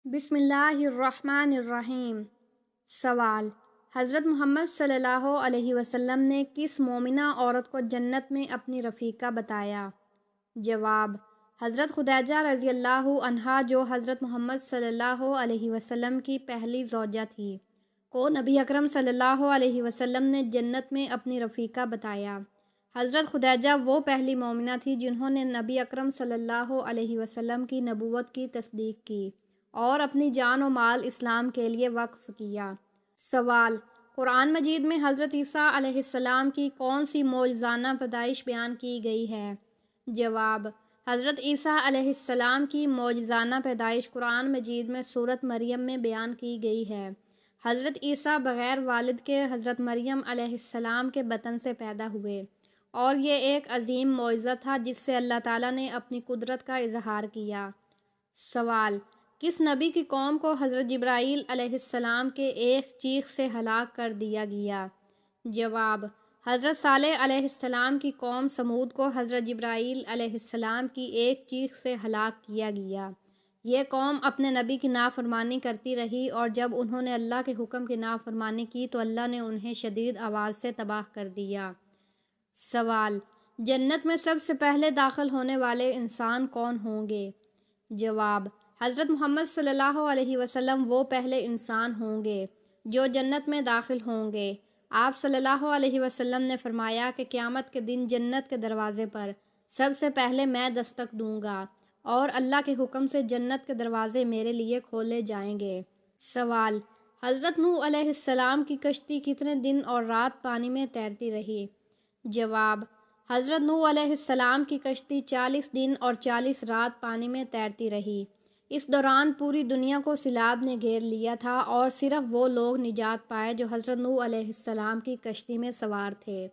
بسم اللہ الرحمن الرحیم۔ سوال: حضرت محمد صلی اللہ علیہ وسلم نے کس مومنہ عورت کو جنت میں اپنی رفیقہ بتایا؟ جواب: حضرت خدیجہ رضی اللہ عنہا جو حضرت محمد صلی اللہ علیہ وسلم کی پہلی زوجہ تھی کو نبی اکرم صلی اللہ علیہ وسلم نے جنت میں اپنی رفیقہ بتایا۔ حضرت خدیجہ وہ پہلی مومنہ تھی جنہوں نے نبی اکرم صلی اللہ علیہ وسلم کی نبوت کی تصدیق کی اور اپنی جان و مال اسلام کے لیے وقف کیا۔ سوال: قرآن مجید میں حضرت عیسیٰ علیہ السلام کی کون سی معجزانہ پیدائش بیان کی گئی ہے؟ جواب: حضرت عیسیٰ علیہ السلام کی معجزانہ پیدائش قرآن مجید میں سورۃ مریم میں بیان کی گئی ہے۔ حضرت عیسیٰ بغیر والد کے حضرت مریم علیہ السلام کے بطن سے پیدا ہوئے، اور یہ ایک عظیم معجزہ تھا جس سے اللہ تعالیٰ نے اپنی قدرت کا اظہار کیا۔ سوال: کس نبی کی قوم کو حضرت جبرائیل علیہ السلام کے ایک چیخ سے ہلاک کر دیا گیا؟ جواب: حضرت صالح علیہ السلام کی قوم سمود کو حضرت جبرائیل علیہ السلام کی ایک چیخ سے ہلاک کیا گیا۔ یہ قوم اپنے نبی کی نافرمانی کرتی رہی، اور جب انہوں نے اللہ کے حکم کی نافرمانی کی تو اللہ نے انہیں شدید آواز سے تباہ کر دیا۔ سوال: جنت میں سب سے پہلے داخل ہونے والے انسان کون ہوں گے؟ جواب: حضرت محمد صلی اللہ علیہ وسلم وہ پہلے انسان ہوں گے جو جنت میں داخل ہوں گے۔ آپ صلی اللہ علیہ وسلم نے فرمایا کہ قیامت کے دن جنت کے دروازے پر سب سے پہلے میں دستک دوں گا، اور اللہ کے حکم سے جنت کے دروازے میرے لیے کھولے جائیں گے۔ سوال: حضرت نوح علیہ السلام کی کشتی کتنے دن اور رات پانی میں تیرتی رہی؟ جواب: حضرت نوح علیہ السلام کی کشتی 40 دن اور 40 رات پانی میں تیرتی رہی۔ اس دوران پوری دنیا کو سیلاب نے گھیر لیا تھا، اور صرف وہ لوگ نجات پائے جو حضرت نوح علیہ السلام کی کشتی میں سوار تھے۔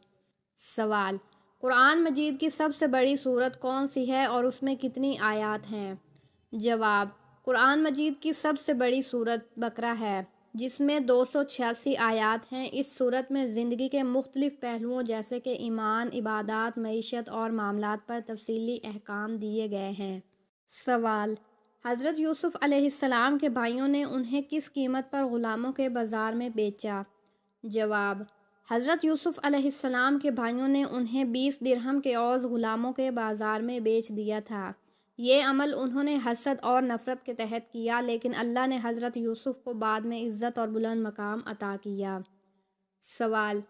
سوال: قرآن مجید کی سب سے بڑی سورت کون سی ہے اور اس میں کتنی آیات ہیں؟ جواب: قرآن مجید کی سب سے بڑی سورت بقرہ ہے، جس میں 286 آیات ہیں۔ اس سورت میں زندگی کے مختلف پہلوؤں جیسے کہ ایمان، عبادات، معیشت اور معاملات پر تفصیلی احکام دیے گئے ہیں۔ سوال: حضرت یوسف علیہ السلام کے بھائیوں نے انہیں کس قیمت پر غلاموں کے بازار میں بیچا؟ جواب: حضرت یوسف علیہ السلام کے بھائیوں نے انہیں 20 درہم کے عوض غلاموں کے بازار میں بیچ دیا تھا۔ یہ عمل انہوں نے حسد اور نفرت کے تحت کیا، لیکن اللہ نے حضرت یوسف کو بعد میں عزت اور بلند مقام عطا کیا۔ سوال: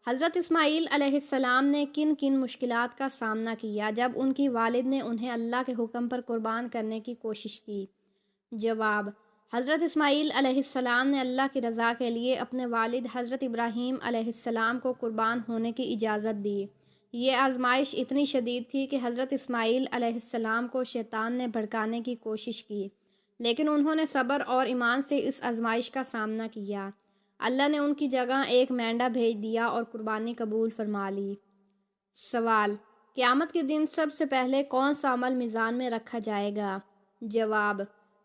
حضرت اسماعیل علیہ السلام نے کن کن مشکلات کا سامنا کیا جب ان کی والد نے انہیں اللہ کے حکم پر قربان کرنے کی کوشش کی؟ جواب: حضرت اسماعیل علیہ السلام نے اللہ کی رضا کے لیے اپنے والد حضرت ابراہیم علیہ السلام کو قربان ہونے کی اجازت دی۔ یہ آزمائش اتنی شدید تھی کہ حضرت اسماعیل علیہ السلام کو شیطان نے بھڑکانے کی کوشش کی، لیکن انہوں نے صبر اور ایمان سے اس آزمائش کا سامنا کیا۔ اللہ نے ان کی جگہ ایک مینڈا بھیج دیا اور قربانی قبول فرما لی۔ سوال: قیامت کے دن سب سے پہلے کون سا عمل میزان میں رکھا جائے گا؟ جواب: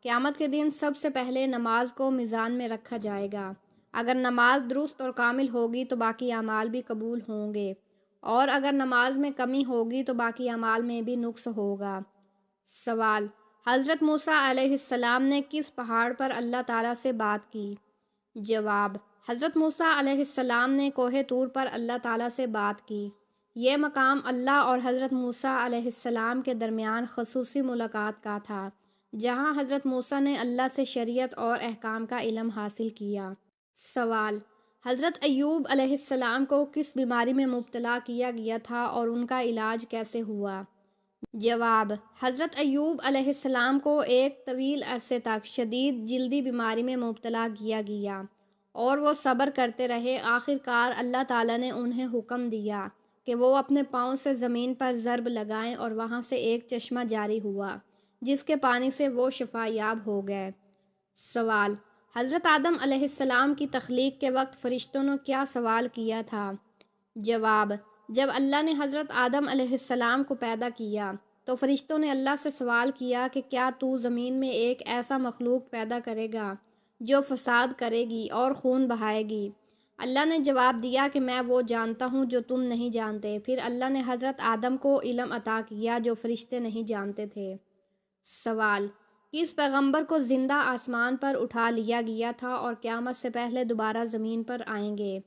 قیامت کے دن سب سے پہلے نماز کو میزان میں رکھا جائے گا۔ اگر نماز درست اور کامل ہوگی تو باقی اعمال بھی قبول ہوں گے، اور اگر نماز میں کمی ہوگی تو باقی اعمال میں بھی نقص ہوگا۔ سوال: حضرت موسیٰ علیہ السلام نے کس پہاڑ پر اللہ تعالیٰ سے بات کی؟ جواب: حضرت موسیٰ علیہ السلام نے کوہ طور پر اللہ تعالیٰ سے بات کی۔ یہ مقام اللہ اور حضرت موسیٰ علیہ السلام کے درمیان خصوصی ملاقات کا تھا، جہاں حضرت موسیٰ نے اللہ سے شریعت اور احکام کا علم حاصل کیا۔ سوال: حضرت ایوب علیہ السلام کو کس بیماری میں مبتلا کیا گیا تھا اور ان کا علاج کیسے ہوا؟ جواب: حضرت ایوب علیہ السلام کو ایک طویل عرصے تک شدید جلدی بیماری میں مبتلا کیا گیا، اور وہ صبر کرتے رہے۔ آخر کار اللہ تعالیٰ نے انہیں حکم دیا کہ وہ اپنے پاؤں سے زمین پر ضرب لگائیں، اور وہاں سے ایک چشمہ جاری ہوا جس کے پانی سے وہ شفا یاب ہو گئے۔ سوال: حضرت آدم علیہ السلام کی تخلیق کے وقت فرشتوں نے کیا سوال کیا تھا؟ جواب: جب اللہ نے حضرت آدم علیہ السلام کو پیدا کیا تو فرشتوں نے اللہ سے سوال کیا کہ کیا تو زمین میں ایک ایسا مخلوق پیدا کرے گا جو فساد کرے گی اور خون بہائے گی؟ اللہ نے جواب دیا کہ میں وہ جانتا ہوں جو تم نہیں جانتے۔ پھر اللہ نے حضرت آدم کو علم عطا کیا جو فرشتے نہیں جانتے تھے۔ سوال: کس پیغمبر کو زندہ آسمان پر اٹھا لیا گیا تھا اور قیامت سے پہلے دوبارہ زمین پر آئیں گے؟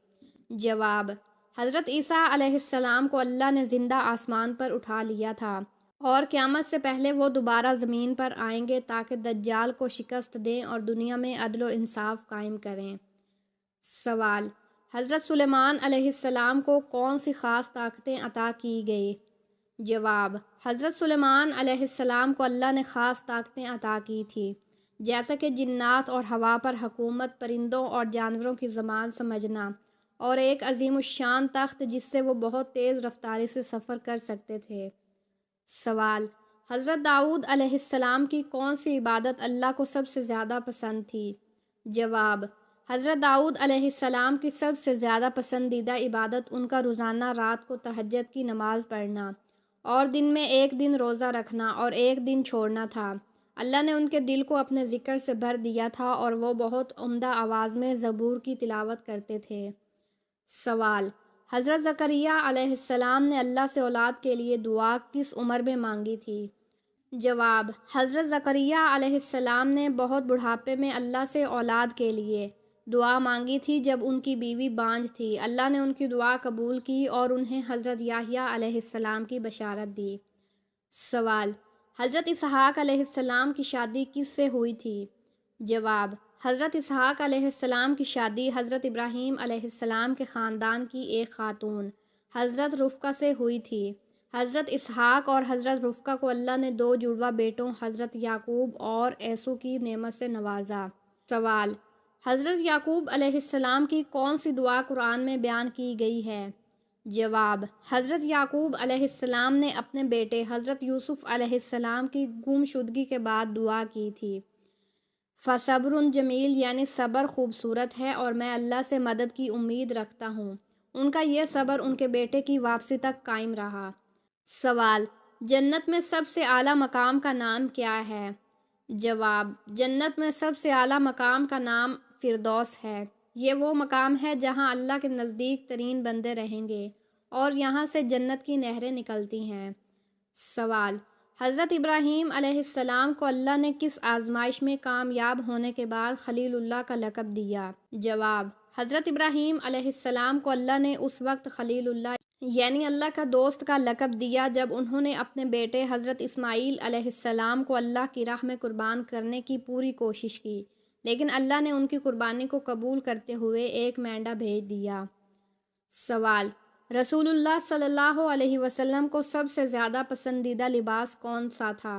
جواب: حضرت عیسیٰ علیہ السلام کو اللہ نے زندہ آسمان پر اٹھا لیا تھا اور قیامت سے پہلے وہ دوبارہ زمین پر آئیں گے تاکہ دجال کو شکست دیں اور دنیا میں عدل و انصاف قائم کریں۔ سوال: حضرت سلیمان علیہ السلام کو کون سی خاص طاقتیں عطا کی گئی؟ جواب: حضرت سلیمان علیہ السلام کو اللہ نے خاص طاقتیں عطا کی تھی، جیسا کہ جنات اور ہوا پر حکومت، پرندوں اور جانوروں کی زبان سمجھنا، اور ایک عظیم الشان تخت جس سے وہ بہت تیز رفتاری سے سفر کر سکتے تھے۔ سوال: حضرت داؤد علیہ السلام کی کون سی عبادت اللہ کو سب سے زیادہ پسند تھی؟ جواب: حضرت داؤد علیہ السلام کی سب سے زیادہ پسندیدہ عبادت ان کا روزانہ رات کو تہجد کی نماز پڑھنا اور دن میں ایک دن روزہ رکھنا اور ایک دن چھوڑنا تھا۔ اللہ نے ان کے دل کو اپنے ذکر سے بھر دیا تھا اور وہ بہت عمدہ آواز میں زبور کی تلاوت کرتے تھے۔ سوال: حضرت زکریا علیہ السلام نے اللہ سے اولاد کے لیے دعا کس عمر میں مانگی تھی؟ جواب: حضرت زکریا علیہ السلام نے بہت بڑھاپے میں اللہ سے اولاد کے لیے دعا مانگی تھی جب ان کی بیوی بانجھ تھی۔ اللہ نے ان کی دعا قبول کی اور انہیں حضرت یحییٰ علیہ السلام کی بشارت دی۔ سوال: حضرت اسحاق علیہ السلام کی شادی کس سے ہوئی تھی؟ جواب: حضرت اسحاق علیہ السلام کی شادی حضرت ابراہیم علیہ السلام کے خاندان کی ایک خاتون حضرت رفقہ سے ہوئی تھی۔ حضرت اسحاق اور حضرت رفقہ کو اللہ نے 2 جڑواں بیٹوں حضرت یعقوب اور عیسو کی نعمت سے نوازا۔ سوال: حضرت یعقوب علیہ السلام کی کون سی دعا قرآن میں بیان کی گئی ہے؟ جواب: حضرت یعقوب علیہ السلام نے اپنے بیٹے حضرت یوسف علیہ السلام کی گمشدگی کے بعد دعا کی تھی، فَصَبْرٌ جمیل، یعنی صبر خوبصورت ہے اور میں اللہ سے مدد کی امید رکھتا ہوں۔ ان کا یہ صبر ان کے بیٹے کی واپسی تک قائم رہا۔ سوال: جنت میں سب سے اعلیٰ مقام کا نام کیا ہے؟ جواب: جنت میں سب سے اعلیٰ مقام کا نام فردوس ہے۔ یہ وہ مقام ہے جہاں اللہ کے نزدیک ترین بندے رہیں گے اور یہاں سے جنت کی نہریں نکلتی ہیں۔ سوال: حضرت ابراہیم علیہ السلام کو اللہ نے کس آزمائش میں کامیاب ہونے کے بعد خلیل اللہ کا لقب دیا؟ جواب: حضرت ابراہیم علیہ السلام کو اللہ نے اس وقت خلیل اللہ یعنی اللہ کا دوست کا لقب دیا جب انہوں نے اپنے بیٹے حضرت اسماعیل علیہ السلام کو اللہ کی راہ میں قربان کرنے کی پوری کوشش کی، لیکن اللہ نے ان کی قربانی کو قبول کرتے ہوئے ایک مینڈا بھیج دیا۔ سوال: رسول اللہ صلی اللہ علیہ وسلم کو سب سے زیادہ پسندیدہ لباس کون سا تھا؟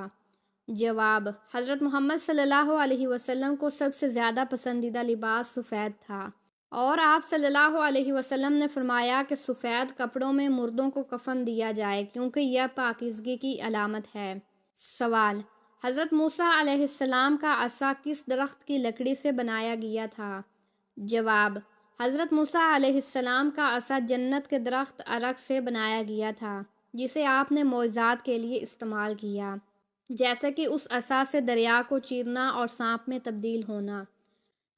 جواب: حضرت محمد صلی اللہ علیہ وسلم کو سب سے زیادہ پسندیدہ لباس سفید تھا، اور آپ صلی اللہ علیہ وسلم نے فرمایا کہ سفید کپڑوں میں مردوں کو کفن دیا جائے کیونکہ یہ پاکیزگی کی علامت ہے۔ سوال: حضرت موسیٰ علیہ السلام کا عصا کس درخت کی لکڑی سے بنایا گیا تھا؟ جواب: حضرت موسیٰ علیہ السلام کا عصا جنت کے درخت ارق سے بنایا گیا تھا جسے آپ نے معجزات کے لیے استعمال کیا، جیسے کہ اس عصا سے دریا کو چیرنا اور سانپ میں تبدیل ہونا۔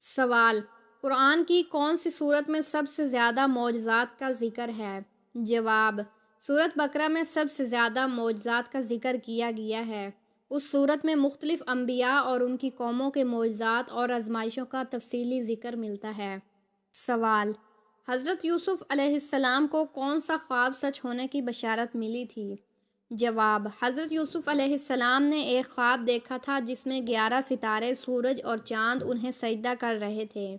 سوال: قرآن کی کون سی سورت میں سب سے زیادہ معجزات کا ذکر ہے؟ جواب: سورت بقرہ میں سب سے زیادہ معجزات کا ذکر کیا گیا ہے۔ اس سورت میں مختلف انبیاء اور ان کی قوموں کے معجزات اور آزمائشوں کا تفصیلی ذکر ملتا ہے۔ سوال: حضرت یوسف علیہ السلام کو کون سا خواب سچ ہونے کی بشارت ملی تھی؟ جواب: حضرت یوسف علیہ السلام نے ایک خواب دیکھا تھا جس میں 11 ستارے، سورج اور چاند انہیں سجدہ کر رہے تھے۔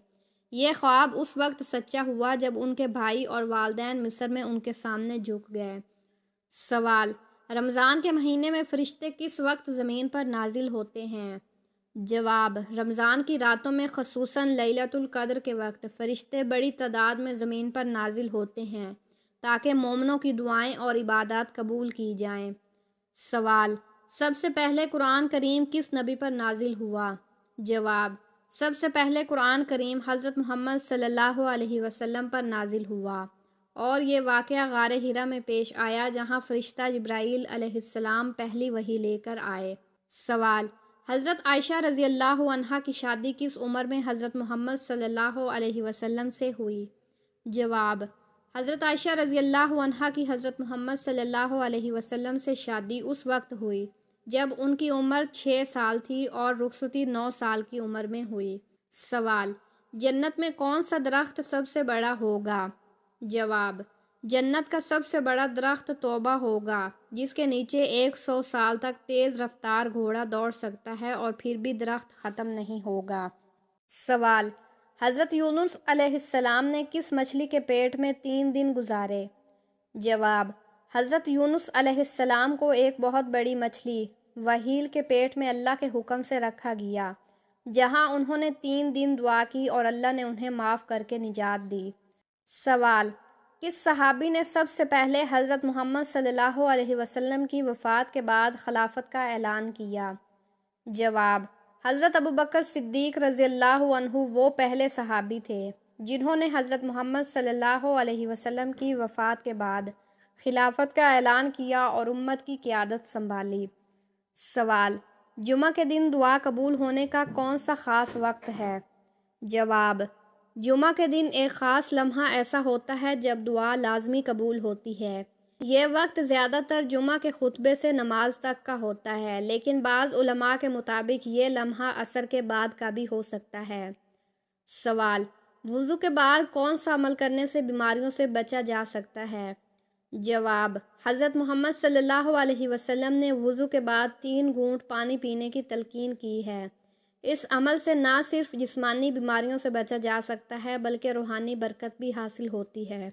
یہ خواب اس وقت سچا ہوا جب ان کے بھائی اور والدین مصر میں ان کے سامنے جھک گئے۔ سوال: رمضان کے مہینے میں فرشتے کس وقت زمین پر نازل ہوتے ہیں؟ جواب: رمضان کی راتوں میں خصوصاً لیلۃ القدر کے وقت فرشتے بڑی تعداد میں زمین پر نازل ہوتے ہیں تاکہ مومنوں کی دعائیں اور عبادات قبول کی جائیں۔ سوال: سب سے پہلے قرآن کریم کس نبی پر نازل ہوا؟ جواب: سب سے پہلے قرآن کریم حضرت محمد صلی اللہ علیہ وسلم پر نازل ہوا، اور یہ واقعہ غار حرا میں پیش آیا جہاں فرشتہ جبرائیل علیہ السلام پہلی وحی لے کر آئے۔ سوال: حضرت عائشہ رضی اللہ عنہا کی شادی کس عمر میں حضرت محمد صلی اللہ علیہ وسلم سے ہوئی؟ جواب: حضرت عائشہ رضی اللہ عنہا کی حضرت محمد صلی اللہ علیہ وسلم سے شادی اس وقت ہوئی جب ان کی عمر 6 سال تھی اور رخصتی 9 سال کی عمر میں ہوئی۔ سوال: جنت میں کون سا درخت سب سے بڑا ہوگا؟ جواب: جنت کا سب سے بڑا درخت توبہ ہوگا، جس کے نیچے 100 سال تک تیز رفتار گھوڑا دوڑ سکتا ہے اور پھر بھی درخت ختم نہیں ہوگا۔ سوال: حضرت یونس علیہ السلام نے کس مچھلی کے پیٹ میں 3 دن گزارے؟ جواب: حضرت یونس علیہ السلام کو ایک بہت بڑی مچھلی وحیل کے پیٹ میں اللہ کے حکم سے رکھا گیا، جہاں انہوں نے 3 دن دعا کی اور اللہ نے انہیں معاف کر کے نجات دی۔ سوال: کس صحابی نے سب سے پہلے حضرت محمد صلی اللہ علیہ وسلم کی وفات کے بعد خلافت کا اعلان کیا؟ جواب: حضرت ابوبکر صدیق رضی اللہ عنہ وہ پہلے صحابی تھے جنہوں نے حضرت محمد صلی اللہ علیہ وسلم کی وفات کے بعد خلافت کا اعلان کیا اور امت کی قیادت سنبھالی۔ سوال: جمعہ کے دن دعا قبول ہونے کا کون سا خاص وقت ہے؟ جواب: جمعہ کے دن ایک خاص لمحہ ایسا ہوتا ہے جب دعا لازمی قبول ہوتی ہے۔ یہ وقت زیادہ تر جمعہ کے خطبے سے نماز تک کا ہوتا ہے، لیکن بعض علماء کے مطابق یہ لمحہ عصر کے بعد کا بھی ہو سکتا ہے۔ سوال: وضو کے بعد کون سا عمل کرنے سے بیماریوں سے بچا جا سکتا ہے؟ جواب: حضرت محمد صلی اللہ علیہ وسلم نے وضو کے بعد 3 گھونٹ پانی پینے کی تلقین کی ہے۔ اس عمل سے نہ صرف جسمانی بیماریوں سے بچا جا سکتا ہے بلکہ روحانی برکت بھی حاصل ہوتی ہے۔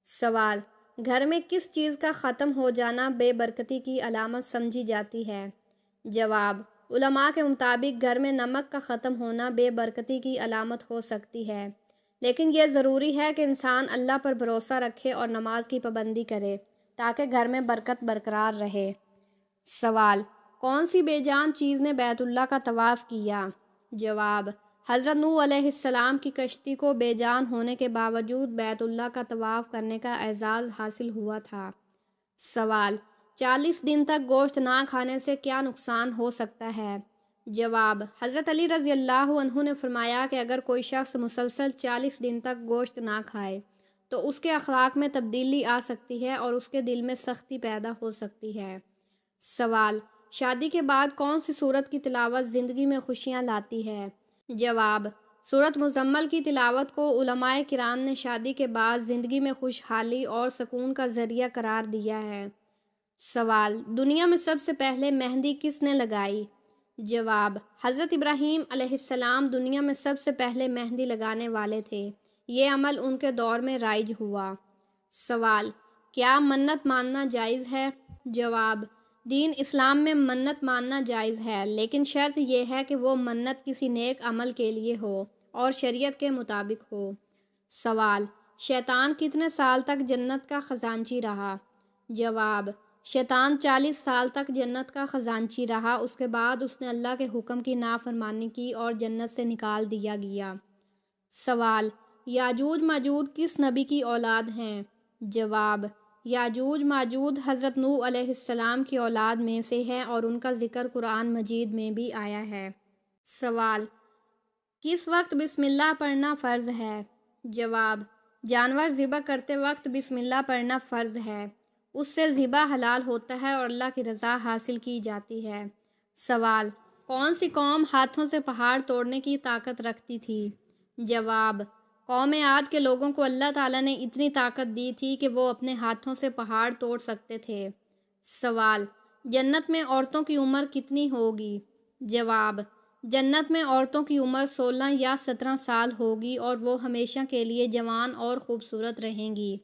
سوال: گھر میں کس چیز کا ختم ہو جانا بے برکتی کی علامت سمجھی جاتی ہے؟ جواب: علماء کے مطابق گھر میں نمک کا ختم ہونا بے برکتی کی علامت ہو سکتی ہے، لیکن یہ ضروری ہے کہ انسان اللہ پر بھروسہ رکھے اور نماز کی پابندی کرے تاکہ گھر میں برکت برقرار رہے۔ سوال: کون سی بے جان چیز نے بیت اللہ کا طواف کیا؟ جواب: حضرت نوح علیہ السلام کی کشتی کو بے جان ہونے کے باوجود بیت اللہ کا طواف کرنے کا اعزاز حاصل ہوا تھا۔ سوال: 40 دن تک گوشت نہ کھانے سے کیا نقصان ہو سکتا ہے؟ جواب: حضرت علی رضی اللہ عنہ نے فرمایا کہ اگر کوئی شخص مسلسل 40 دن تک گوشت نہ کھائے تو اس کے اخلاق میں تبدیلی آ سکتی ہے اور اس کے دل میں سختی پیدا ہو سکتی ہے۔ سوال: شادی کے بعد کون سی سورت کی تلاوت زندگی میں خوشیاں لاتی ہے؟ جواب: سورت مزمل کی تلاوت کو علماء کرام نے شادی کے بعد زندگی میں خوشحالی اور سکون کا ذریعہ قرار دیا ہے۔ سوال: دنیا میں سب سے پہلے مہندی کس نے لگائی؟ جواب: حضرت ابراہیم علیہ السلام دنیا میں سب سے پہلے مہندی لگانے والے تھے، یہ عمل ان کے دور میں رائج ہوا۔ سوال: کیا منت ماننا جائز ہے؟ جواب: دین اسلام میں منت ماننا جائز ہے، لیکن شرط یہ ہے کہ وہ منت کسی نیک عمل کے لیے ہو اور شریعت کے مطابق ہو۔ سوال: شیطان کتنے سال تک جنت کا خزانچی رہا؟ جواب: شیطان 40 سال تک جنت کا خزانچی رہا، اس کے بعد اس نے اللہ کے حکم کی نافرمانی کی اور جنت سے نکال دیا گیا۔ سوال: یاجوج ماجوج کس نبی کی اولاد ہیں؟ جواب: یاجوج ماجوج حضرت نوح علیہ السلام کی اولاد میں سے ہیں اور ان کا ذکر قرآن مجید میں بھی آیا ہے۔ سوال: کس وقت بسم اللہ پڑھنا فرض ہے؟ جواب: جانور ذبح کرتے وقت بسم اللہ پڑھنا فرض ہے، اس سے ذبح حلال ہوتا ہے اور اللہ کی رضا حاصل کی جاتی ہے۔ سوال: کون سی قوم ہاتھوں سے پہاڑ توڑنے کی طاقت رکھتی تھی؟ جواب: قوم عاد کے لوگوں کو اللہ تعالیٰ نے اتنی طاقت دی تھی کہ وہ اپنے ہاتھوں سے پہاڑ توڑ سکتے تھے۔ سوال: جنت میں عورتوں کی عمر کتنی ہوگی؟ جواب: جنت میں عورتوں کی عمر 16 یا 17 سال ہوگی اور وہ ہمیشہ کے لیے جوان اور خوبصورت رہیں گی۔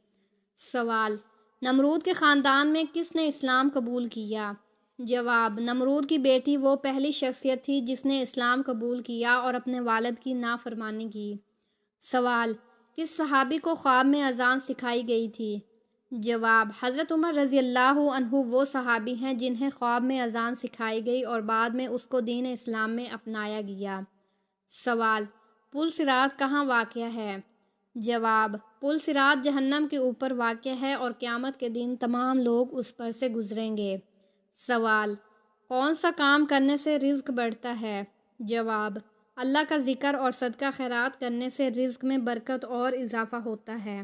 سوال: نمرود کے خاندان میں کس نے اسلام قبول کیا؟ جواب: نمرود کی بیٹی وہ پہلی شخصیت تھی جس نے اسلام قبول کیا اور اپنے والد کی نافرمانی کی۔ سوال: کس صحابی کو خواب میں اذان سکھائی گئی تھی؟ جواب: حضرت عمر رضی اللہ عنہ وہ صحابی ہیں جنہیں خواب میں اذان سکھائی گئی اور بعد میں اس کو دین اسلام میں اپنایا گیا۔ سوال: پل صراط کہاں واقع ہے؟ جواب: پل صراط جہنم کے اوپر واقع ہے اور قیامت کے دن تمام لوگ اس پر سے گزریں گے۔ سوال: کون سا کام کرنے سے رزق بڑھتا ہے؟ جواب: اللہ کا ذکر اور صدقہ خیرات کرنے سے رزق میں برکت اور اضافہ ہوتا ہے۔